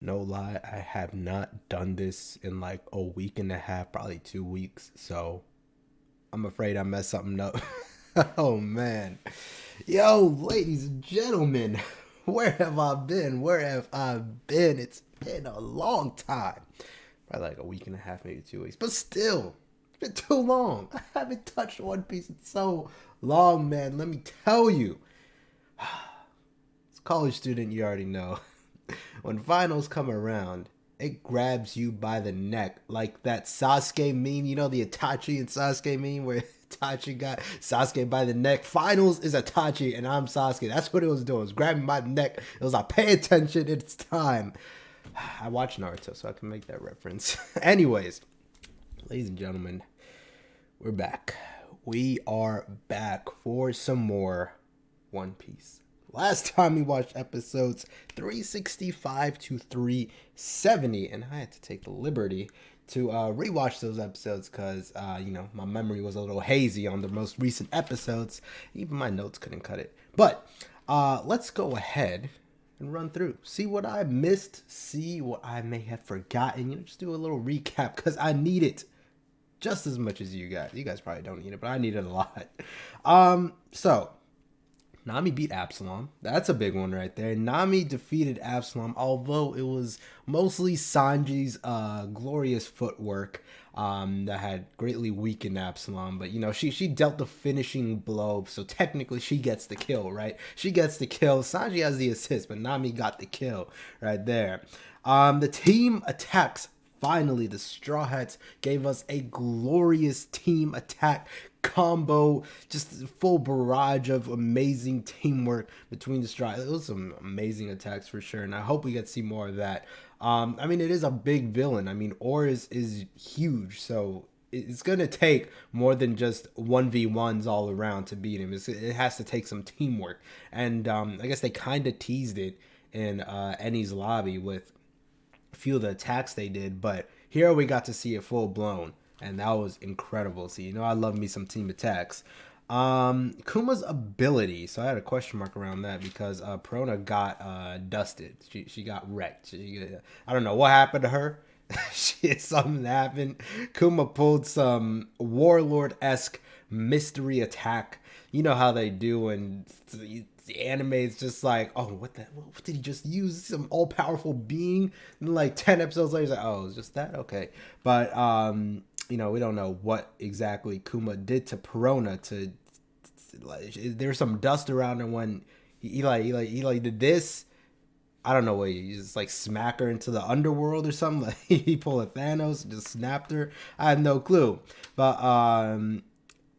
No lie, I have not done this in like a week and a half, probably 2 weeks. So I'm afraid I messed something up. Oh man. Yo, ladies and gentlemen, where have I been? Where have I been? It's been a long time. Probably like a week and a half, maybe 2 weeks. But still, it's been too long. I haven't touched One Piece in so long, man. Let me tell you. As a college student, you already know. When finals come around, it grabs you by the neck like that Sasuke meme. You know the Itachi and Sasuke meme where Itachi got Sasuke by the neck. Finals is Itachi and I'm Sasuke. That's what it was doing. It was grabbing my neck. It was like, pay attention, it's time. I watch Naruto, so I can make that reference. Anyways, ladies and gentlemen, we're back. We are back for some more One Piece. Last time we watched episodes 365 to 370, and I had to take the liberty to rewatch those episodes because, my memory was a little hazy on the most recent episodes. Even my notes couldn't cut it. But let's go ahead and run through. See what I missed, see what I may have forgotten. Just do a little recap because I need it just as much as you guys. You guys probably don't need it, but I need it a lot. So Nami beat Absalom. That's a big one right there. Nami defeated Absalom, although it was mostly Sanji's glorious footwork that had greatly weakened Absalom. But, she dealt the finishing blow, so technically she gets the kill, right? She gets the kill. Sanji has the assist, but Nami got the kill right there. The team attacks. Finally, the Straw Hats gave us a glorious team attack combo, just a full barrage of amazing teamwork between the Straw. It was some amazing attacks for sure, and I hope we get to see more of that. It is a big villain. Ore is huge, so it's gonna take more than just 1v1s all around to beat him. It has to take some teamwork, and I guess they kind of teased it in Eni's lobby with a few of the attacks they did, but here we got to see it full blown, and that was incredible. So I love me some team attacks. Kuma's ability. So I had a question mark around that because Perona got dusted. She got wrecked. I don't know what happened to her. Something happened. Kuma pulled some warlord-esque mystery attack. You know how they do, and the anime is just like, oh, what did he just use? Some all-powerful being? And like 10 episodes later, he's like, oh, it's just that? Okay. But, we don't know what exactly Kuma did to Perona like, there's some dust around her when he did this. I don't know what he just like smack her into the underworld or something. Like he pulled a Thanos and just snapped her. I have no clue. But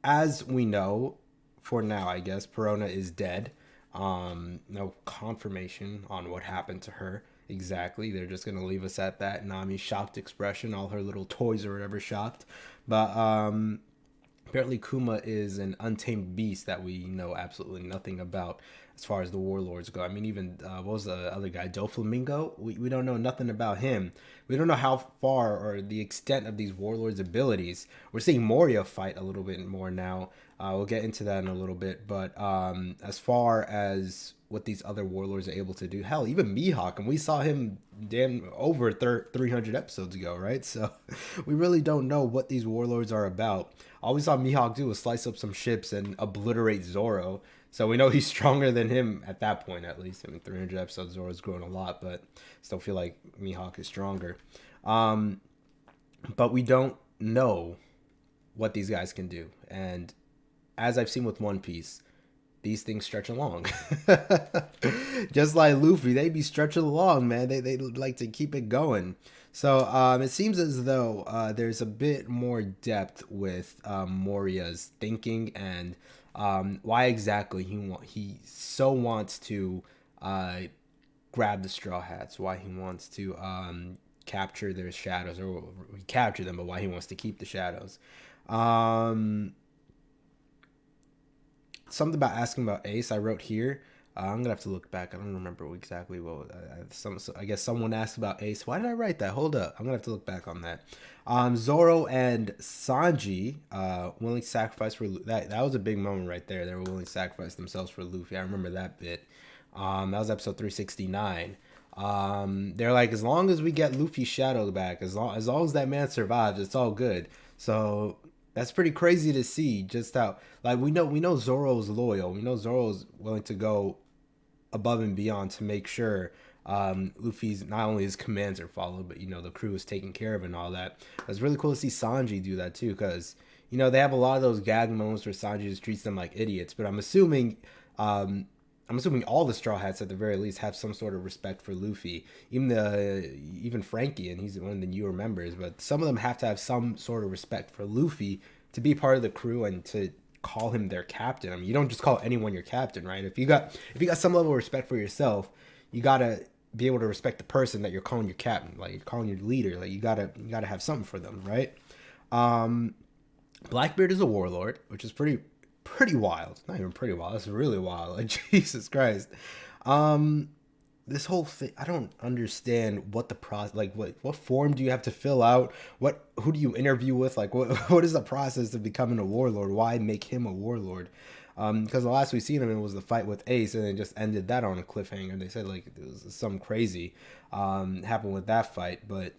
as we know, for now, I guess Perona is dead. No confirmation on what happened to her exactly. They're just gonna leave us at that. Nami's shocked expression, all her little toys or whatever shocked. But apparently Kuma is an untamed beast that we know absolutely nothing about as far as the warlords go. Even what was the other guy, Doflamingo? We don't know nothing about him. We don't know how far or the extent of these warlords' abilities. We're seeing Moria fight a little bit more now. We'll get into that in a little bit. But as far as what these other warlords are able to do, hell, even Mihawk, and we saw him damn over 300 episodes ago, right? So we really don't know what these warlords are about. All we saw Mihawk do was slice up some ships and obliterate Zoro. So we know he's stronger than him at that point, at least. 300 episodes, Zoro's grown a lot, but still feel like Mihawk is stronger. But we don't know what these guys can do. And as I've seen with One Piece, these things stretch along. Just like Luffy, they be stretching along, man. They like to keep it going. So it seems as though there's a bit more depth with Moria's thinking and why exactly he so wants to grab the Straw Hats, why he wants to capture their shadows, or capture them, but why he wants to keep the shadows. Something about asking about Ace I wrote here. I'm gonna have to look back. I don't remember exactly what. I guess someone asked about Ace. Why did I write that? Hold up. I'm gonna have to look back on that. Zoro and Sanji willing to sacrifice for that. That was a big moment right there. They were willing to sacrifice themselves for Luffy. I remember that bit. That was episode 369. They're like, as long as we get Luffy's shadow back, as long as that man survives, it's all good. So that's pretty crazy to see just how, like, we know Zoro's loyal. We know Zoro's willing to go above and beyond to make sure Luffy's, not only his commands are followed, but the crew is taken care of and all that. It's really cool to see Sanji do that too, because they have a lot of those gag moments where Sanji just treats them like idiots. But um, I'm assuming all the Straw Hats at the very least have some sort of respect for Luffy. Even Frankie, and he's one of the newer members, but some of them have to have some sort of respect for Luffy to be part of the crew and to call him their captain. I mean, you don't just call anyone your captain, right? If you got some level of respect for yourself, you gotta be able to respect the person that you're calling your captain, like you're calling your leader. Like you gotta have something for them, right? Um, Blackbeard is a warlord, which is pretty wild. Not even pretty wild. That's really wild. Like Jesus Christ. Um, this whole thing, I don't understand what the process, like what form do you have to fill out? Who do you interview with? Like what is the process of becoming a warlord? Why make him a warlord? Because the last we seen him, it was the fight with Ace, and they just ended that on a cliffhanger. They said like it was some crazy happened with that fight, but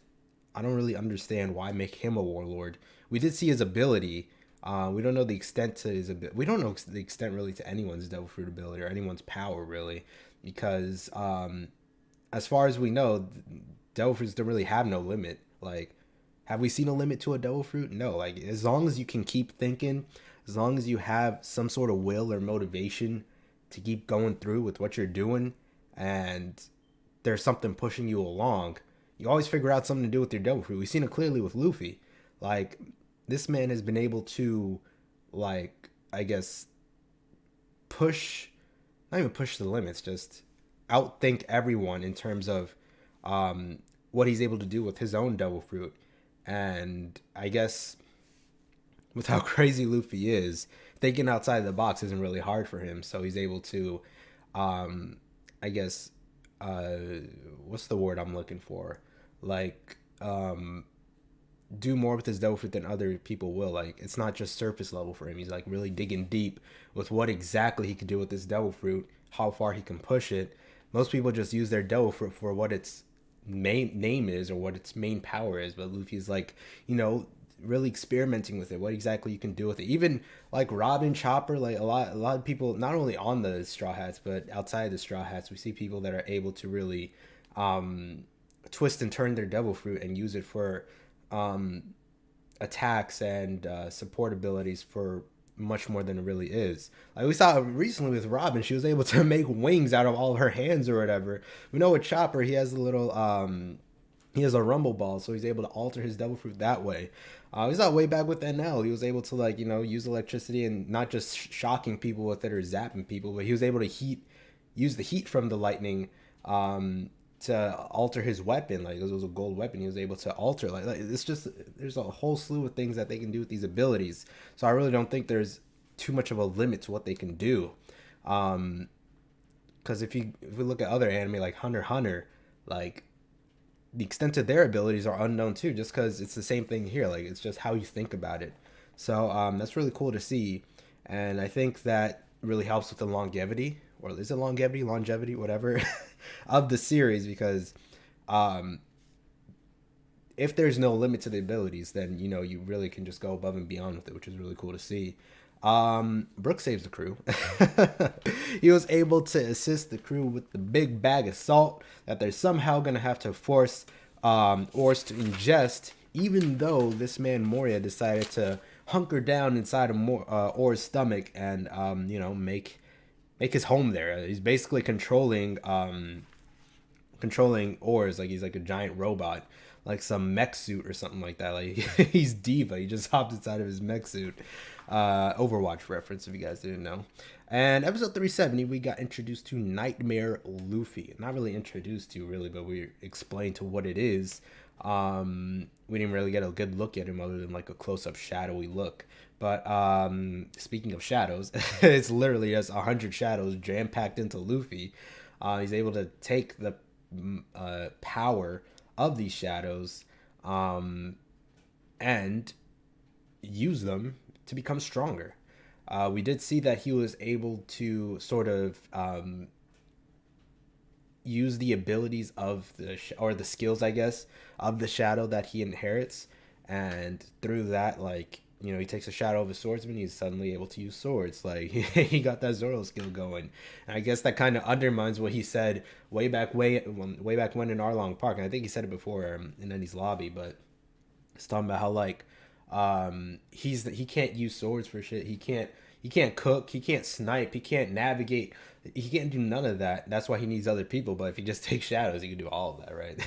I don't really understand why make him a warlord. We did see his ability. We don't know the extent to his ability. We don't know the extent really to anyone's devil fruit ability or anyone's power really, because as far as we know, devil fruits don't really have no limit. Like, have we seen a limit to a devil fruit? No. Like, as long as you can keep thinking, as long as you have some sort of will or motivation to keep going through with what you're doing, and there's something pushing you along, you always figure out something to do with your devil fruit. We've seen it clearly with Luffy. Like, this man has been able to, like, I guess, push, not even push the limits, just outthink everyone in terms of what he's able to do with his own devil fruit. And I guess with how crazy Luffy is, thinking outside the box isn't really hard for him. So he's able to, I guess, uh, what's the word I'm looking for? Like, do more with his devil fruit than other people will. Like, it's not just surface level for him. He's like really digging deep with what exactly he can do with this devil fruit, how far he can push it. Most people just use their devil fruit for what its main name is or what its main power is, but Luffy's like, really experimenting with it, what exactly you can do with it. Even like Robin, Chopper, like a lot of people, not only on the Straw Hats but outside the Straw Hats, we see people that are able to really twist and turn their devil fruit and use it for um, attacks and support abilities for much more than it really is. Like we saw recently with Robin, she was able to make wings out of all of her hands or whatever. We know with Chopper, he has a little he has a rumble ball, so he's able to alter his devil fruit that way. We saw way back with NL, he was able to like use electricity and not just shocking people with it or zapping people, but he was able to use the heat from the lightning to alter his weapon. Like it was a gold weapon, he was able to alter. Like it's just there's a whole slew of things that they can do with these abilities. So I really don't think there's too much of a limit to what they can do. Because if we look at other anime like Hunter x Hunter, like the extent of their abilities are unknown too, just because it's the same thing here. Like it's just how you think about it. So that's really cool to see, and I think that really helps with the longevity, or is it longevity, whatever, of the series, because um, if there's no limit to the abilities, then you really can just go above and beyond with it, which is really cool to see. Brook saves the crew. He was able to assist the crew with the big bag of salt that they're somehow gonna have to force Oars to ingest, even though this man Moria decided to hunker down inside of Oars' stomach and make his home there. He's basically controlling Oars like he's like a giant robot, like some mech suit or something like that. Like he's Diva. He just hopped inside of his mech suit. Overwatch reference if you guys didn't know. And episode 370, we got introduced to Nightmare Luffy. Not really introduced to really, but we explained to what it is. We didn't really get a good look at him other than like a close-up shadowy look. But speaking of shadows, it's literally just 100 shadows jam-packed into Luffy. He's able to take the power of these shadows and use them to become stronger. We did see that he was able to sort of use the abilities of or the skills, I guess, of the shadow that he inherits, and through that, like, you know, he takes a shadow of a swordsman, he's suddenly able to use swords. Like, he got that Zoro skill going, and I guess that kind of undermines what he said way back when in Arlong Park, and I think he said it before in Eddie's lobby, but it's talking about how like he can't use swords for shit. He can't cook. He can't snipe. He can't navigate. He can't do none of that. That's why he needs other people. But if he just takes shadows, he can do all of that, right?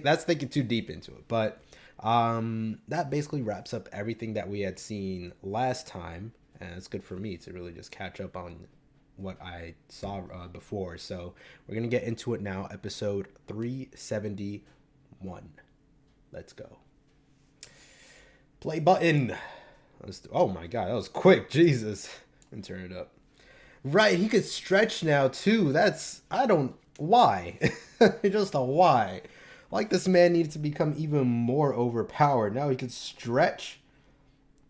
That's thinking too deep into it. But that basically wraps up everything that we had seen last time, and it's good for me to really just catch up on what I saw before. So we're gonna get into it now. Episode 371. Let's go. Play button. Oh my god, that was quick. Jesus. And turn it up. Right, he could stretch now too. I don't, why? Just a why. Like, this man needed to become even more overpowered. Now he could stretch.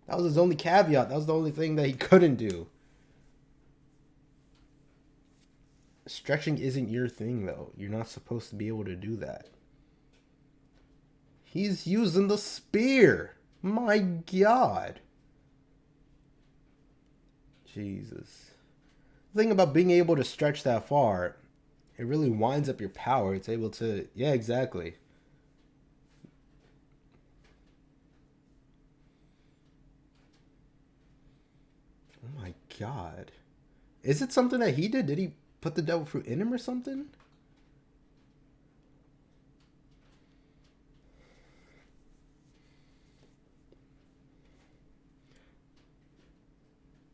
That was his only caveat. That was the only thing that he couldn't do. Stretching isn't your thing, though. You're not supposed to be able to do that. He's using the spear. My god. Jesus. The thing about being able to stretch that far, it really winds up your power. It's able to... Yeah, exactly. Oh my god. Is it something that he did? Did he put the devil fruit in him or something?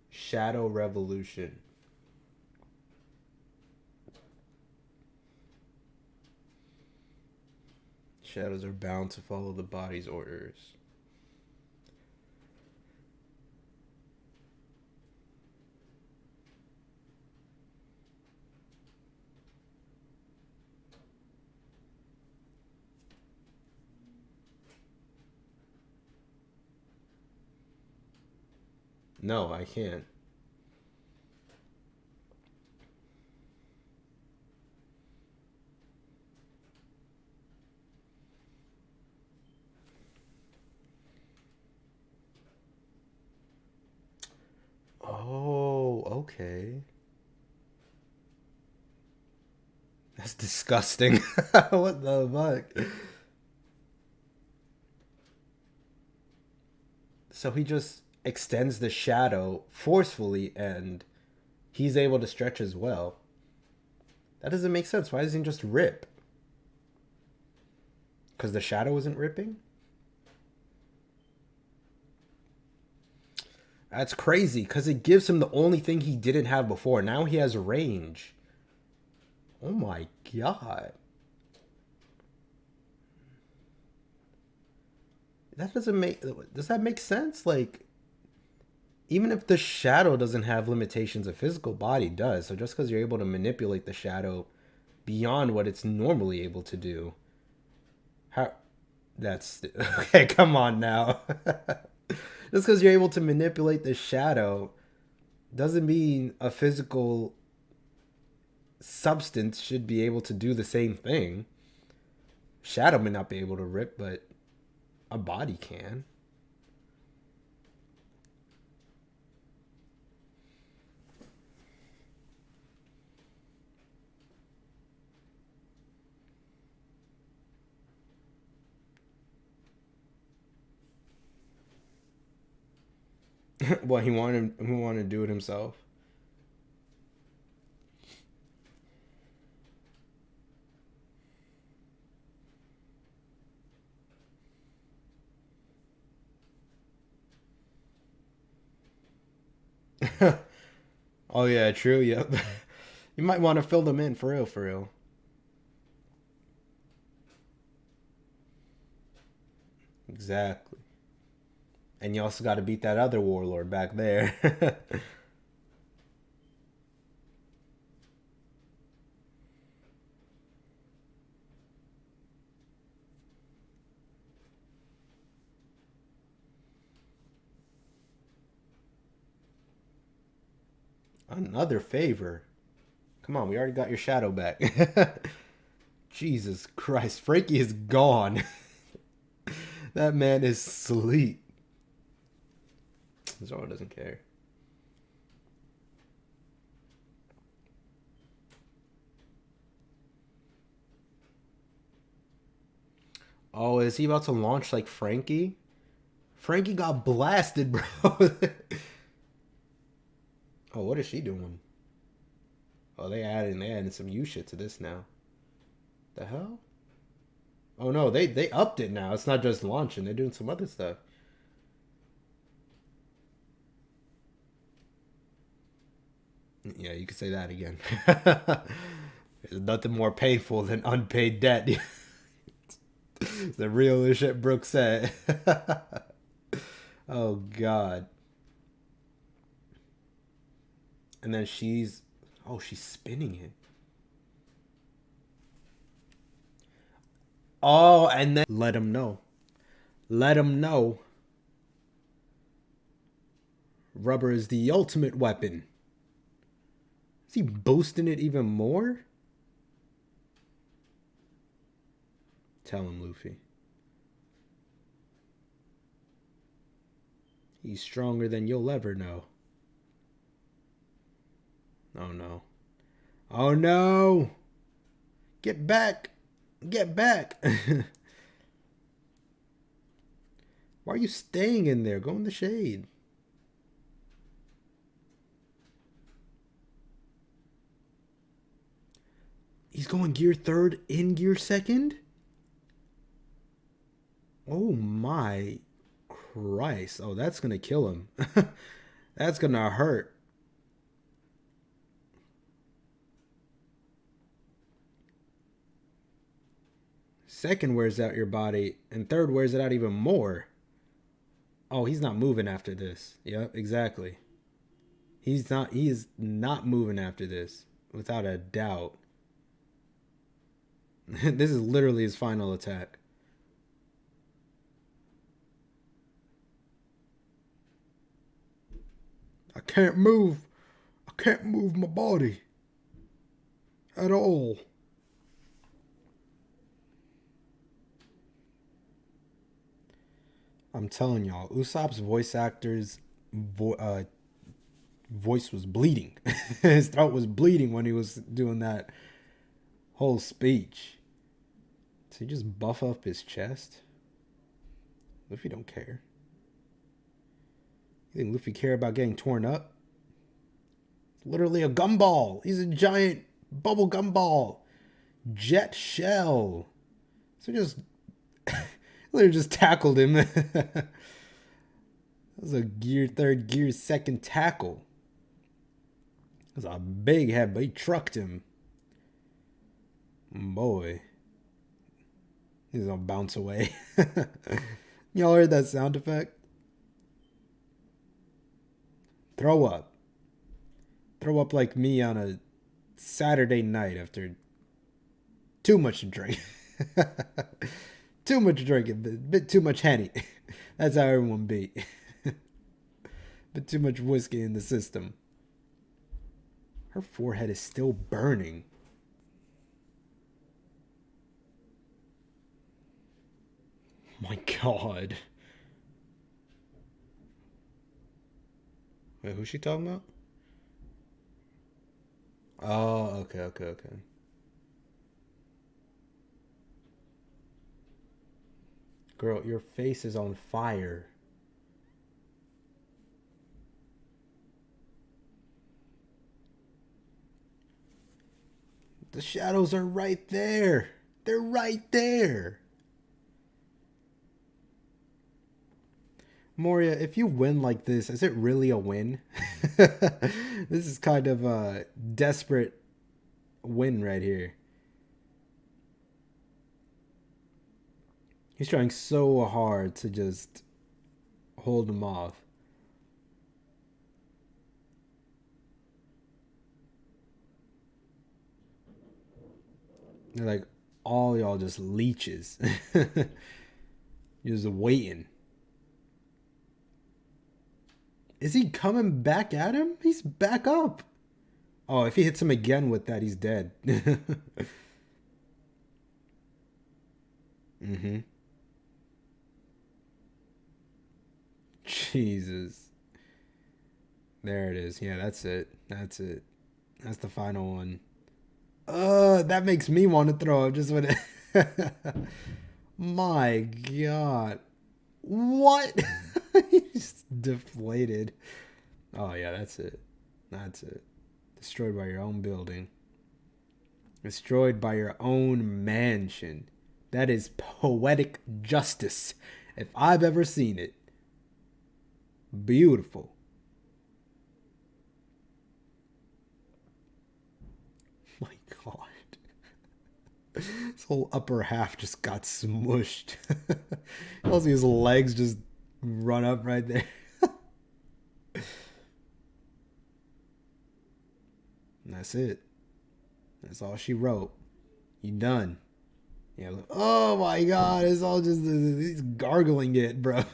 Shadow Revolution. Shadows are bound to follow the body's orders. No, I can't. Oh, okay. That's disgusting. What the fuck? So he just extends the shadow forcefully and he's able to stretch as well. That doesn't make sense. Why doesn't he just rip? Because the shadow isn't ripping? That's crazy because it gives him the only thing he didn't have before. Now he has range. Oh my god. That doesn't make... Does that make sense? Like, even if the shadow doesn't have limitations, a physical body does. So just because you're able to manipulate the shadow beyond what it's normally able to do, how... That's... Okay, come on now. Just because you're able to manipulate the shadow doesn't mean a physical substance should be able to do the same thing. Shadow may not be able to rip, but a body can. What, he wanted to do it himself? Oh yeah, true. Yep. You might want to fill them in for real, for real. Exactly. And you also got to beat that other warlord back there. Another favor. Come on, we already got your shadow back. Jesus Christ, Frankie is gone. That man is asleep. Zoro doesn't care. Oh, is he about to launch like Frankie? Frankie got blasted, bro. Oh, what is she doing? Oh, they adding some new shit to this now. The hell? Oh no, they upped it now. It's not just launching. They're doing some other stuff. Yeah, you could say that again. There's nothing more painful than unpaid debt. It's the real shit Brooke said. Oh God. And then she's spinning it. Oh, and then let him know. Let him know. Rubber is the ultimate weapon. Is he boosting it even more? Tell him, Luffy. He's stronger than you'll ever know. Oh no. Oh no! Get back! Get back! Why are you staying in there? Go in the shade. He's going gear third in gear second? Oh my Christ. Oh, that's gonna kill him. That's gonna hurt. Second wears out your body, and third wears it out even more. Oh, he's not moving after this. Yep, exactly. He is not moving after this, without a doubt. This is literally his final attack. I can't move. I can't move my body. At all. I'm telling y'all, Usopp's voice actor's voice was bleeding. His throat was bleeding when he was doing that whole speech. Does he just buff up his chest? Luffy don't care. You think Luffy care about getting torn up? It's literally a gumball. He's a giant bubble gumball. Jet shell. So just literally just tackled him. That was a third gear second tackle. It was a big head, but he trucked him. Boy. He's gonna bounce away. Y'all heard that sound effect? Throw up. Throw up like me on a Saturday night after too much to drink. Too much drinking, a bit too much Henny. That's how everyone be. Bit too much whiskey in the system. Her forehead is still burning. My God. Wait, who's she talking about? Oh, okay. Girl, your face is on fire. The shadows are right there. They're right there. Moria, if you win like this, is it really a win? This is kind of a desperate win right here. He's trying so hard to just hold him off. They're like, all y'all just leeches. You're just waiting. Is he coming back at him? He's back up. Oh, if he hits him again with that, he's dead. Mm-hmm. Jesus. There it is. Yeah, that's it. That's it. That's the final one. That makes me want to throw up just when it... My God. What? He's deflated. Oh, yeah, that's it. That's it. Destroyed by your own building. Destroyed by your own mansion. That is poetic justice, if I've ever seen it. Beautiful. My God. His whole upper half just got smushed. You see his legs just run up right there. And that's it. That's all she wrote. You done. Yeah. Look, oh my God! It's all just he's gargling it, bro.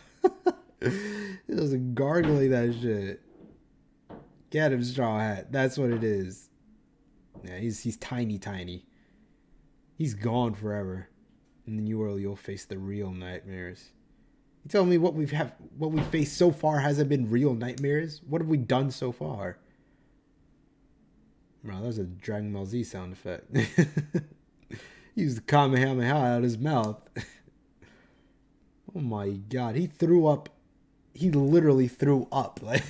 He's just gargling that shit. Get him, Straw Hat. That's what it is. Yeah, he's tiny, tiny. He's gone forever. In the new world, you'll face the real nightmares. You tell me what we've faced so far hasn't been real nightmares? What have we done so far? Bro, that was a Dragon Ball Z sound effect. He used the Kamehameha out of his mouth. Oh my God, he threw up. He literally threw up. Like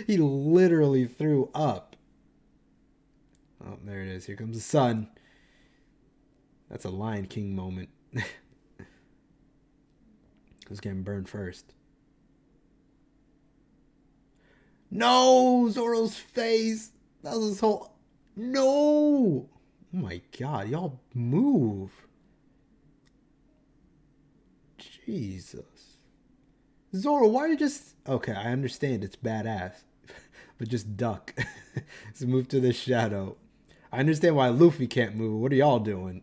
he literally threw up. Oh, there it is. Here comes the sun. That's a Lion King moment. Who's getting burned first? No! Zoro's face! That was his whole... No! Oh my God, y'all move. Jesus. Zoro, why are you just... Okay, I understand it's badass. But just duck. Let's move to the shadow. I understand why Luffy can't move. What are y'all doing?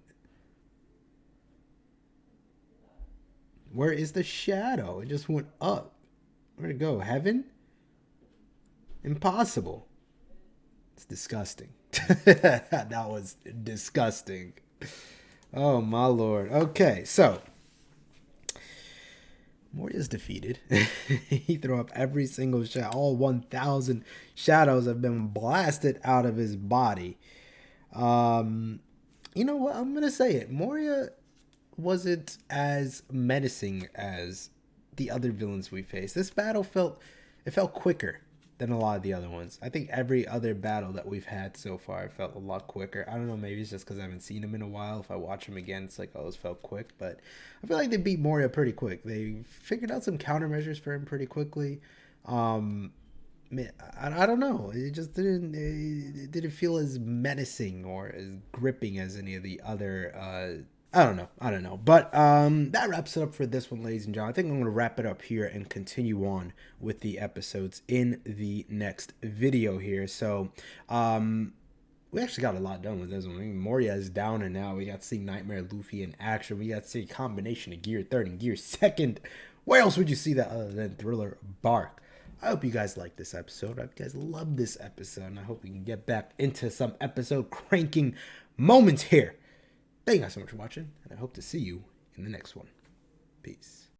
Where is the shadow? It just went up. Where'd it go? Heaven? Impossible. It's disgusting. That was disgusting. Oh my Lord. Okay, so Moria's defeated. He threw up every single shadow. All 1,000 shadows have been blasted out of his body. You know what? I'm gonna say it. Moria wasn't as menacing as the other villains we faced. This battle felt quicker than a lot of the other ones. I think every other battle that we've had so far felt a lot quicker. I don't know, maybe it's just because I haven't seen him in a while. If I watch him again, it's like, oh, it felt quick. But I feel like they beat Moria pretty quick. They figured out some countermeasures for him pretty quickly. I don't know. It just didn't feel as menacing or as gripping as any of the other I don't know. But that wraps it up for this one, ladies and gentlemen. I think I'm going to wrap it up here and continue on with the episodes in the next video here. So we actually got a lot done with this one. I mean, Moria is down and now. We got to see Nightmare Luffy in action. We got to see a combination of Gear 3rd and Gear 2nd. Where else would you see that other than Thriller Bark? I hope you guys like this episode. I hope you guys love this episode. And I hope we can get back into some episode cranking moments here. Thank you guys so much for watching, and I hope to see you in the next one. Peace.